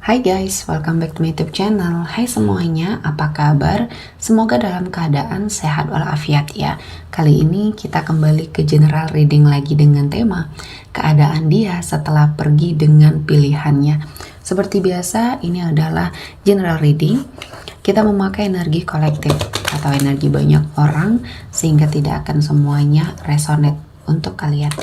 Hai guys, welcome back to my YouTube channel. Hai semuanya, apa kabar? Semoga dalam keadaan sehat walafiat ya. Kali ini kita kembali ke general reading lagi dengan tema keadaan dia setelah pergi dengan pilihannya. Seperti biasa, ini adalah general reading. Kita memakai energi kolektif atau energi banyak orang sehingga tidak akan semuanya resonate untuk kalian.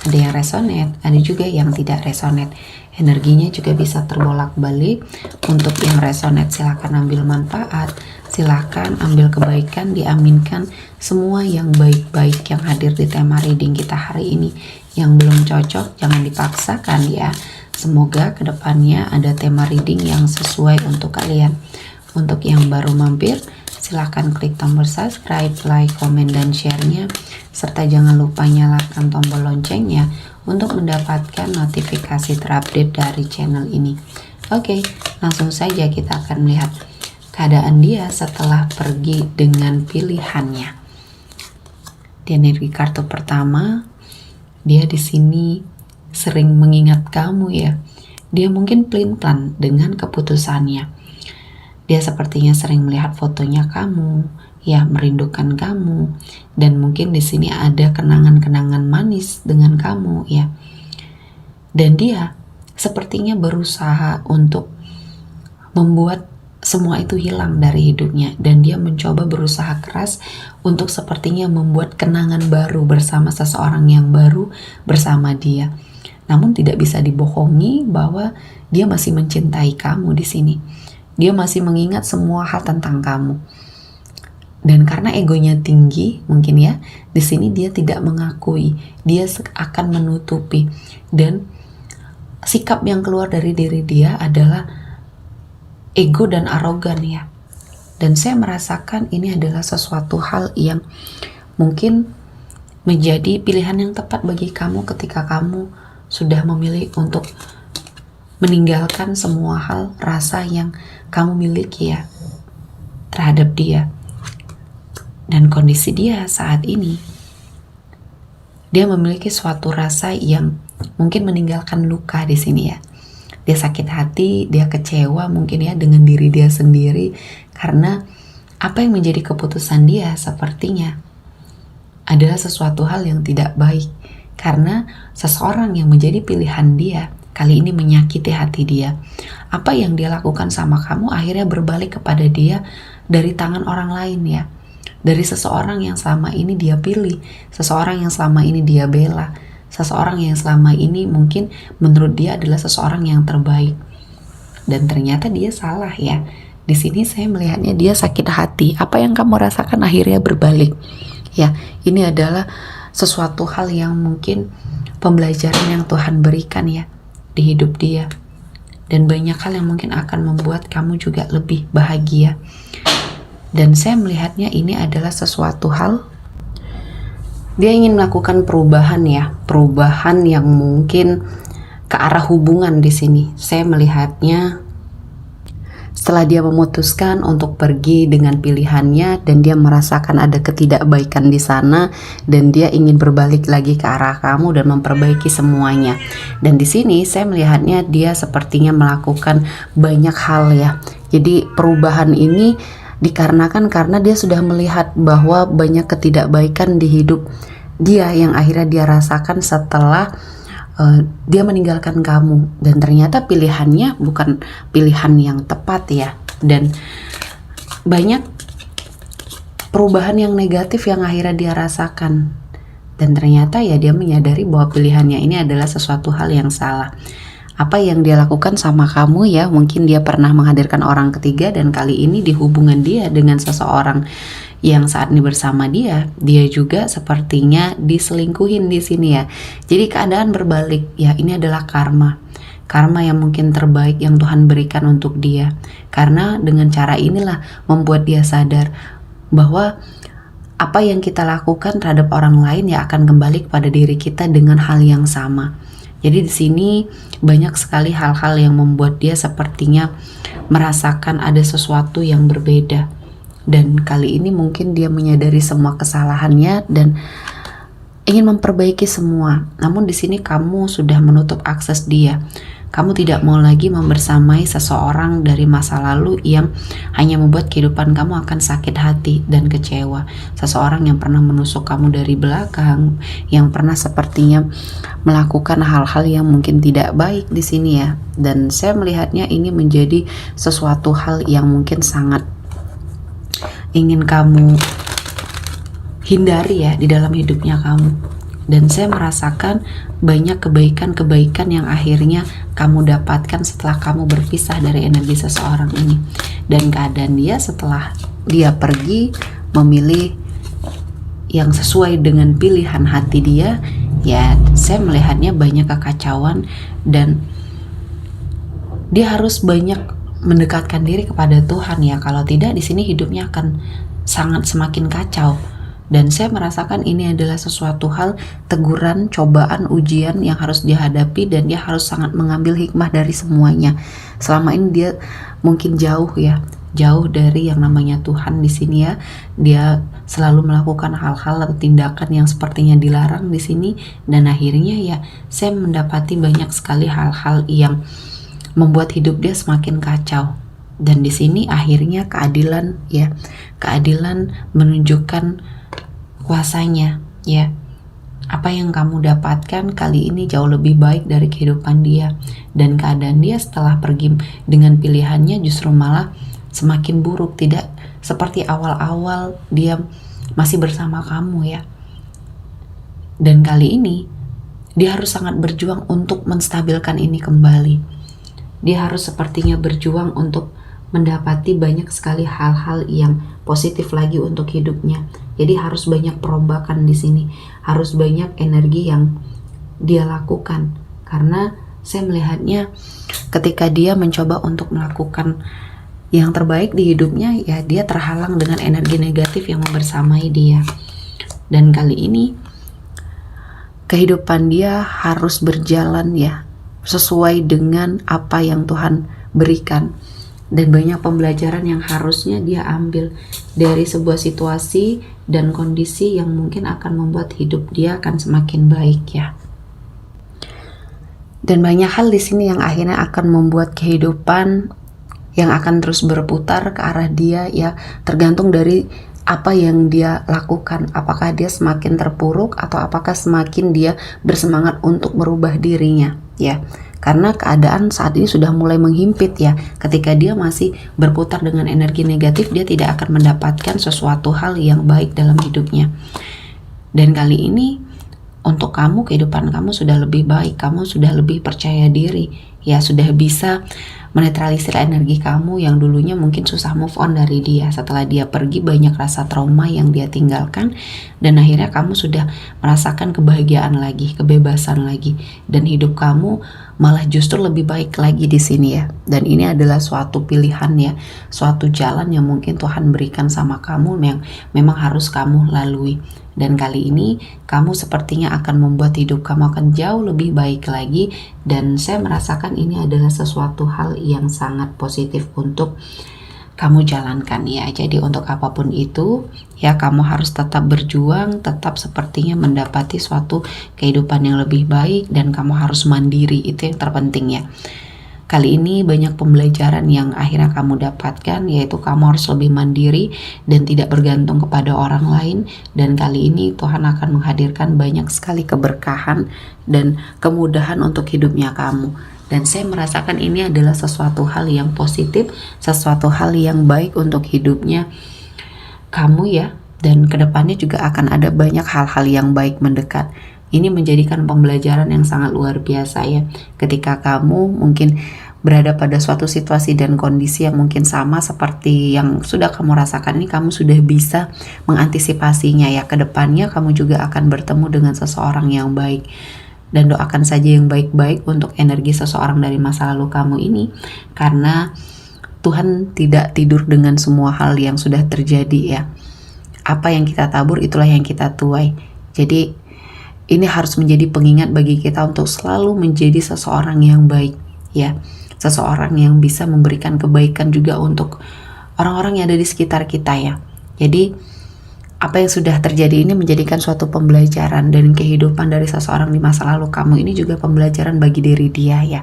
Ada yang resonate, ada juga yang tidak resonate. Energinya juga bisa terbolak-balik. Untuk yang resonate silahkan ambil manfaat, silahkan ambil kebaikan, diaminkan semua yang baik-baik yang hadir di tema reading kita hari ini. Yang belum cocok jangan dipaksakan ya. Semoga kedepannya ada tema reading yang sesuai untuk kalian. Untuk yang baru mampir, silahkan klik tombol subscribe, like, komen, dan share-nya. Serta jangan lupa nyalakan tombol loncengnya untuk mendapatkan notifikasi terupdate dari channel ini. Oke, langsung saja kita akan melihat keadaan dia setelah pergi dengan pilihannya. Di energi kartu pertama, dia di sini sering mengingat kamu ya. Dia mungkin pelin-pelan dengan keputusannya. Dia sepertinya sering melihat fotonya kamu, ya merindukan kamu, dan mungkin di sini ada kenangan-kenangan manis dengan kamu ya. Dan dia sepertinya berusaha untuk membuat semua itu hilang dari hidupnya, dan dia mencoba berusaha keras untuk sepertinya membuat kenangan baru bersama seseorang yang baru bersama dia. Namun tidak bisa dibohongi bahwa dia masih mencintai kamu di sini. Dia masih mengingat semua hal tentang kamu. Dan karena egonya tinggi, mungkin ya, di sini dia tidak mengakui, dia akan menutupi, dan sikap yang keluar dari diri dia adalah ego dan arogan ya. Dan saya merasakan ini adalah sesuatu hal yang mungkin menjadi pilihan yang tepat bagi kamu ketika kamu sudah memilih untuk meninggalkan semua hal rasa yang kamu miliki ya terhadap dia. Dan kondisi dia saat ini, dia memiliki suatu rasa yang mungkin meninggalkan luka di sini ya. Dia sakit hati, dia kecewa mungkin ya dengan diri dia sendiri karena apa yang menjadi keputusan dia sepertinya adalah sesuatu hal yang tidak baik, karena seseorang yang menjadi pilihan dia kali ini menyakiti hati dia. Apa yang dia lakukan sama kamu akhirnya berbalik kepada dia dari tangan orang lain ya. Dari seseorang yang selama ini dia pilih, seseorang yang selama ini dia bela, seseorang yang selama ini mungkin menurut dia adalah seseorang yang terbaik. Dan ternyata dia salah ya. Di sini saya melihatnya dia sakit hati. Apa yang kamu rasakan akhirnya berbalik. Ya, ini adalah sesuatu hal yang mungkin pembelajaran yang Tuhan berikan ya di hidup dia. Dan banyak hal yang mungkin akan membuat kamu juga lebih bahagia. Dan saya melihatnya ini adalah sesuatu hal dia ingin melakukan perubahan ya, perubahan yang mungkin ke arah hubungan di sini. Saya melihatnya setelah dia memutuskan untuk pergi dengan pilihannya dan dia merasakan ada ketidakbaikan di sana dan dia ingin berbalik lagi ke arah kamu dan memperbaiki semuanya. Dan di sini saya melihatnya dia sepertinya melakukan banyak hal ya. Jadi perubahan ini dikarenakan karena dia sudah melihat bahwa banyak ketidakbaikan di hidup dia yang akhirnya dia rasakan setelah dia meninggalkan kamu, dan ternyata pilihannya bukan pilihan yang tepat ya. Dan banyak perubahan yang negatif yang akhirnya dia rasakan, dan ternyata ya dia menyadari bahwa pilihannya ini adalah sesuatu hal yang salah. Apa yang dia lakukan sama kamu ya, mungkin dia pernah menghadirkan orang ketiga, dan kali ini di hubungan dia dengan seseorang yang saat ini bersama dia juga sepertinya diselingkuhin di sini ya. Jadi keadaan berbalik ya, ini adalah karma yang mungkin terbaik yang Tuhan berikan untuk dia, karena dengan cara inilah membuat dia sadar bahwa apa yang kita lakukan terhadap orang lain ya akan kembali kepada diri kita dengan hal yang sama. Jadi di sini banyak sekali hal-hal yang membuat dia sepertinya merasakan ada sesuatu yang berbeda. Dan kali ini mungkin dia menyadari semua kesalahannya dan ingin memperbaiki semua. Namun di sini kamu sudah menutup akses dia. Kamu tidak mau lagi membersamai seseorang dari masa lalu yang hanya membuat kehidupan kamu akan sakit hati dan kecewa. Seseorang yang pernah menusuk kamu dari belakang, yang pernah sepertinya melakukan hal-hal yang mungkin tidak baik di sini ya. Dan saya melihatnya ini menjadi sesuatu hal yang mungkin sangat ingin kamu hindari ya di dalam hidupnya kamu. Dan saya merasakan banyak kebaikan-kebaikan yang akhirnya kamu dapatkan setelah kamu berpisah dari energi seseorang ini. Dan keadaan dia setelah dia pergi memilih yang sesuai dengan pilihan hati dia, ya saya melihatnya banyak kekacauan dan dia harus banyak mendekatkan diri kepada Tuhan ya. Kalau tidak di sini hidupnya akan sangat semakin kacau. Dan saya merasakan ini adalah sesuatu hal teguran, cobaan, ujian yang harus dihadapi dan dia harus sangat mengambil hikmah dari semuanya. Selama ini dia mungkin jauh ya, jauh dari yang namanya Tuhan di sini ya. Dia selalu melakukan hal-hal atau tindakan yang sepertinya dilarang di sini dan akhirnya ya saya mendapati banyak sekali hal-hal yang membuat hidup dia semakin kacau. Dan di sini akhirnya keadilan ya, keadilan menunjukkan kuasanya ya. Apa yang kamu dapatkan kali ini jauh lebih baik dari kehidupan dia, dan keadaan dia setelah pergi dengan pilihannya justru malah semakin buruk, tidak seperti awal-awal dia masih bersama kamu ya. Dan kali ini dia harus sangat berjuang untuk menstabilkan ini kembali. Dia harus sepertinya berjuang untuk mendapati banyak sekali hal-hal yang positif lagi untuk hidupnya. Jadi harus banyak perombakan di sini, harus banyak energi yang dia lakukan. Karena saya melihatnya ketika dia mencoba untuk melakukan yang terbaik di hidupnya, ya dia terhalang dengan energi negatif yang membersamai dia. Dan kali ini kehidupan dia harus berjalan ya sesuai dengan apa yang Tuhan berikan. Dan banyak pembelajaran yang harusnya dia ambil dari sebuah situasi dan kondisi yang mungkin akan membuat hidup dia akan semakin baik ya. Dan banyak hal di sini yang akhirnya akan membuat kehidupan yang akan terus berputar ke arah dia ya, tergantung dari apa yang dia lakukan. Apakah dia semakin terpuruk atau apakah semakin dia bersemangat untuk merubah dirinya ya. Karena keadaan saat ini sudah mulai menghimpit ya. Ketika dia masih berputar dengan energi negatif, dia tidak akan mendapatkan sesuatu hal yang baik dalam hidupnya. Dan kali ini untuk kamu, kehidupan kamu sudah lebih baik, kamu sudah lebih percaya diri ya, sudah bisa menetralisir energi kamu yang dulunya mungkin susah move on dari dia. Setelah dia pergi banyak rasa trauma yang dia tinggalkan, dan akhirnya kamu sudah merasakan kebahagiaan lagi, kebebasan lagi, dan hidup kamu malah justru lebih baik lagi di sini ya. Dan ini adalah suatu pilihan ya, suatu jalan yang mungkin Tuhan berikan sama kamu yang memang harus kamu lalui. Dan kali ini kamu sepertinya akan membuat hidup kamu akan jauh lebih baik lagi. Dan saya merasakan ini adalah sesuatu hal yang sangat positif untuk kamu jalankan ya. Jadi untuk apapun itu ya, kamu harus tetap berjuang, tetap sepertinya mendapati suatu kehidupan yang lebih baik, dan kamu harus mandiri, itu yang terpenting ya. Kali ini banyak pembelajaran yang akhirnya kamu dapatkan, yaitu kamu harus lebih mandiri dan tidak bergantung kepada orang lain. Dan kali ini Tuhan akan menghadirkan banyak sekali keberkahan dan kemudahan untuk hidupnya kamu. Dan saya merasakan ini adalah sesuatu hal yang positif, sesuatu hal yang baik untuk hidupnya kamu ya. Dan kedepannya juga akan ada banyak hal-hal yang baik mendekat. Ini menjadikan pembelajaran yang sangat luar biasa ya. Ketika kamu mungkin berada pada suatu situasi dan kondisi yang mungkin sama seperti yang sudah kamu rasakan ini, kamu sudah bisa mengantisipasinya ya. Kedepannya kamu juga akan bertemu dengan seseorang yang baik. Dan doakan saja yang baik-baik untuk energi seseorang dari masa lalu kamu ini. Karena Tuhan tidak tidur dengan semua hal yang sudah terjadi ya. Apa yang kita tabur itulah yang kita tuai. Jadi ini harus menjadi pengingat bagi kita untuk selalu menjadi seseorang yang baik ya. Seseorang yang bisa memberikan kebaikan juga untuk orang-orang yang ada di sekitar kita ya. Jadi apa yang sudah terjadi ini menjadikan suatu pembelajaran, dan kehidupan dari seseorang di masa lalu kamu ini juga pembelajaran bagi diri dia ya.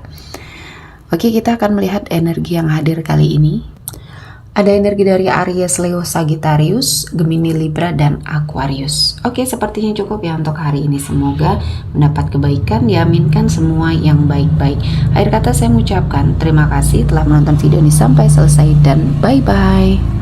Oke, kita akan melihat energi yang hadir kali ini. Ada energi dari Aries, Leo, Sagittarius, Gemini, Libra, dan Aquarius. Oke, sepertinya cukup ya untuk hari ini. Semoga mendapat kebaikan, diaminkan semua yang baik-baik. Akhir kata saya mengucapkan terima kasih telah menonton video ini sampai selesai dan bye-bye.